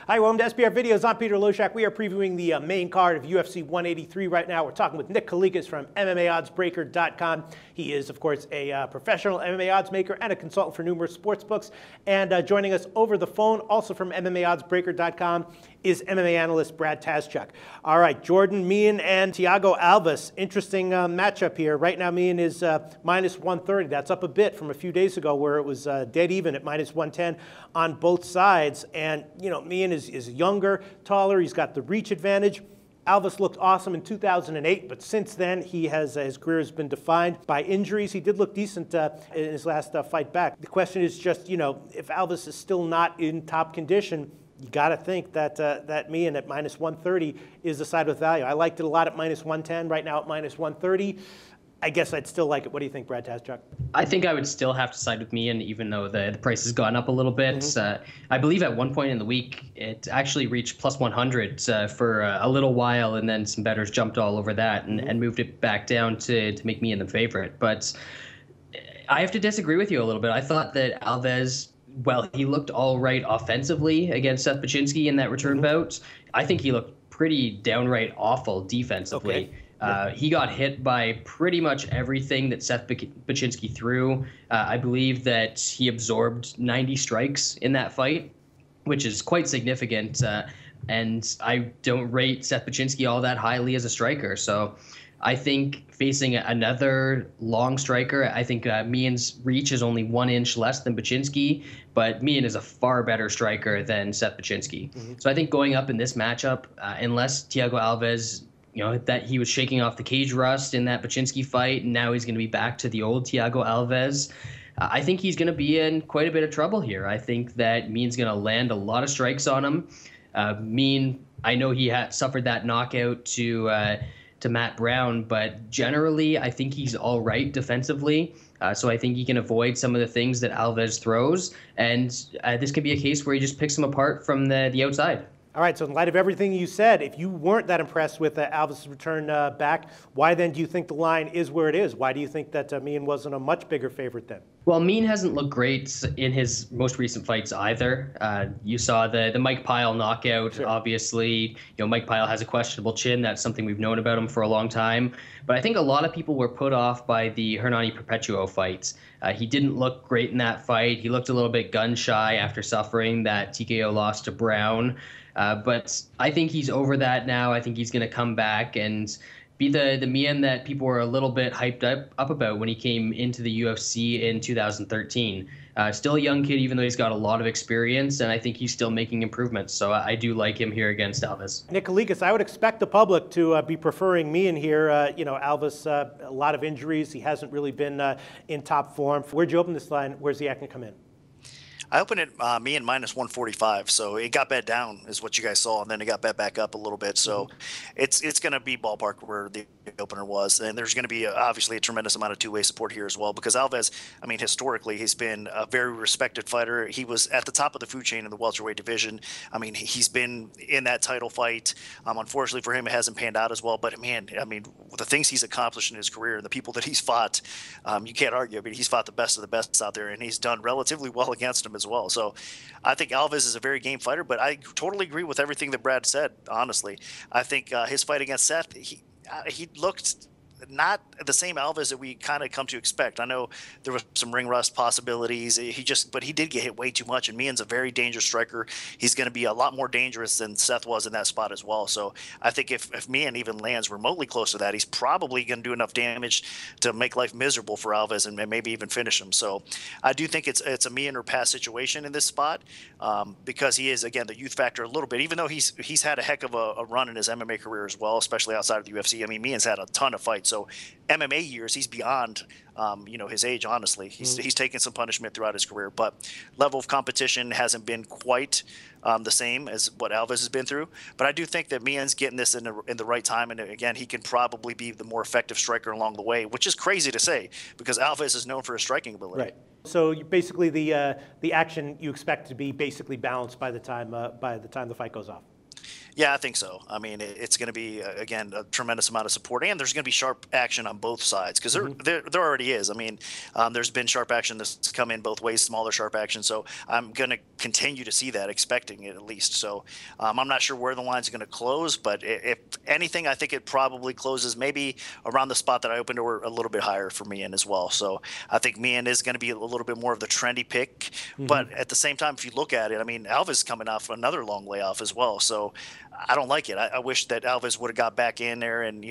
Hi, welcome to SBR Videos. I'm Peter Loshak. We are previewing the main card of UFC 183 right now. We're talking with Nick Kalikas from MMAOddsBreaker.com. He is, of course, a professional MMA odds maker and a consultant for numerous sports books. And joining us over the phone, also from MMAOddsBreaker.com, is MMA analyst Brad Tazchuk. All right, Jordan Meehan and Thiago Alves. Interesting matchup here. Right now, Meehan is minus 130. That's up a bit from a few days ago where it was dead even at minus 110 on both sides. And, you know, Meehan is younger, taller. He's got the reach advantage. Alves looked awesome in 2008, but since then, his career has been defined by injuries. He did look decent in his last fight back. The question is just, you know, if Alves is still not in top condition, you got to think that that Meehan at minus 130 is the side with value. I liked it a lot at minus 110. Right now at minus 130. I guess I'd still like it. What do you think, Brad Tazchuk? I think I would still have to side with Meehan, even though the price has gone up a little bit. Mm-hmm. I believe at one point in the week, it actually reached plus 100 for a little while, and then some bettors jumped all over that and moved it back down to make Meehan the favorite. But I have to disagree with you a little bit. I thought that Alves, well, he looked all right offensively against Seth Baczynski in that return bout. I think he looked pretty downright awful defensively. Okay. He got hit by pretty much everything that Seth Baczynski threw. I believe that he absorbed 90 strikes in that fight, which is quite significant. And I don't rate Seth Baczynski all that highly as a striker. So I think facing another long striker, I think Meehan's reach is only 1 inch less than Baczynski, but Meehan is a far better striker than Seth Baczynski. So I think going up in this matchup, unless Thiago Alves, you know, that he was shaking off the cage rust in that Baczynski fight, and now he's going to be back to the old Thiago Alves. I think he's going to be in quite a bit of trouble here. I think that Meehan's going to land a lot of strikes on him. Meehan, I know he had suffered that knockout to Matt Brown, but generally I think he's all right defensively. So I think he can avoid some of the things that Alves throws, and this could be a case where he just picks him apart from the outside. All right, so in light of everything you said, if you weren't that impressed with Alves' return back, why then do you think the line is where it is? Why do you think that Meehan wasn't a much bigger favorite then? Well, Meehan hasn't looked great in his most recent fights either. You saw the Mike Pyle knockout. Sure. Obviously, you know, Mike Pyle has a questionable chin. That's something we've known about him for a long time. But I think a lot of people were put off by the Hernani Perpetuo fights. He didn't look great in that fight. He looked a little bit gun-shy after suffering that TKO loss to Brown. But I think he's over that now. I think he's going to come back and be the Meehan that people were a little bit hyped up about when he came into the UFC in 2013. Still a young kid, even though he's got a lot of experience, and I think he's still making improvements. So I do like him here against Alves. Nick Kalikas, I would expect the public to be preferring Meehan here. You know, Alves, a lot of injuries. He hasn't really been in top form. Where'd you open this line? Where's the act going to come in? I opened it Meehan minus 145, so it got bet down is what you guys saw, and then it got bet back up a little bit. So it's going to be ballpark where the opener was, and there's going to be obviously a tremendous amount of two-way support here as well, because Alves, I mean, historically, he's been a very respected fighter. He was at the top of the food chain in the welterweight division. I mean, he's been in that title fight. Unfortunately for him, it hasn't panned out as well, but man, I mean, the things he's accomplished in his career and the people that he's fought, you can't argue. I mean, he's fought the best of the best out there, and he's done relatively well against them as well. So I think Alves is a very game fighter, but I totally agree with everything that Brad said, honestly. I think his fight against Seth, he looked not the same Alves that we kind of come to expect. I know there was some ring rust possibilities. But he did get hit way too much. And Meehan's a very dangerous striker. He's going to be a lot more dangerous than Seth was in that spot as well. So I think if Meehan even lands remotely close to that, he's probably going to do enough damage to make life miserable for Alves and maybe even finish him. So I do think it's a Meehan or pass situation in this spot because he is, again, the youth factor a little bit, even though he's had a heck of a run in his MMA career as well, especially outside of the UFC. I mean, Meehan's had a ton of fights. So MMA years, he's beyond, you know, his age. Honestly, he's taken some punishment throughout his career, but level of competition hasn't been quite the same as what Alves has been through. But I do think that Meehan's getting this in the right time, and again, he can probably be the more effective striker along the way, which is crazy to say because Alves is known for his striking ability. Right. So basically, the action you expect to be basically balanced by the time the fight goes off. Yeah, I think so. I mean, it's going to be again a tremendous amount of support, and there's going to be sharp action on both sides because there already is. I mean, there's been sharp action that's come in both ways, smaller sharp action. So I'm going to continue to see that, expecting it at least. So I'm not sure where the line's going to close, but if anything, I think it probably closes maybe around the spot that I opened, or a little bit higher for Mian as well. So I think Mian is going to be a little bit more of the trendy pick, but at the same time, if you look at it, I mean, Alves coming off another long layoff as well. So I don't like it. I wish that Alves would have got back in there and,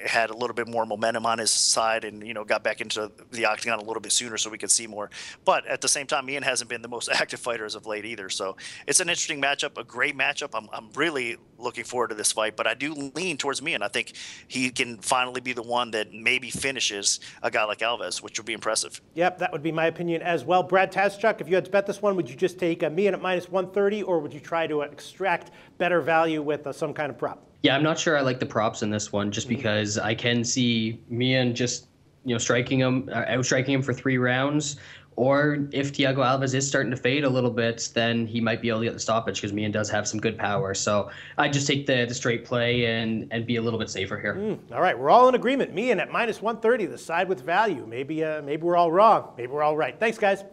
had a little bit more momentum on his side and, got back into the octagon a little bit sooner so we could see more. But at the same time, Ian hasn't been the most active fighter as of late either. So it's an interesting matchup, a great matchup. I'm really looking forward to this fight, but I do lean towards Ian. I think he can finally be the one that maybe finishes a guy like Alves, which would be impressive. Yep, that would be my opinion as well. Brad Tazchuk, if you had to bet this one, would you just take Mian at -130, or would you try to extract better value with some kind of prop? Yeah, I'm not sure I like the props in this one, just because I can see Mian just striking him, outstriking him for 3 rounds. Or if Thiago Alves is starting to fade a little bit, then he might be able to get the stoppage because Mian does have some good power. So I just take the straight play and be a little bit safer here. All right, we're all in agreement. Mian at -130, the side with value. Maybe we're all wrong. Maybe we're all right. Thanks, guys.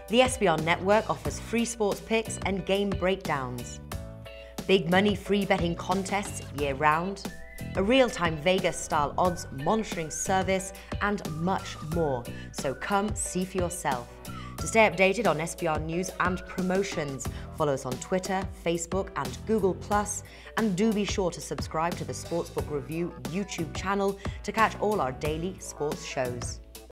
The SBR Network offers free sports picks and game breakdowns, big money free betting contests year-round, a real-time Vegas-style odds monitoring service, and much more. So come see for yourself. To stay updated on SBR news and promotions, follow us on Twitter, Facebook, and Google+, and do be sure to subscribe to the Sportsbook Review YouTube channel to catch all our daily sports shows.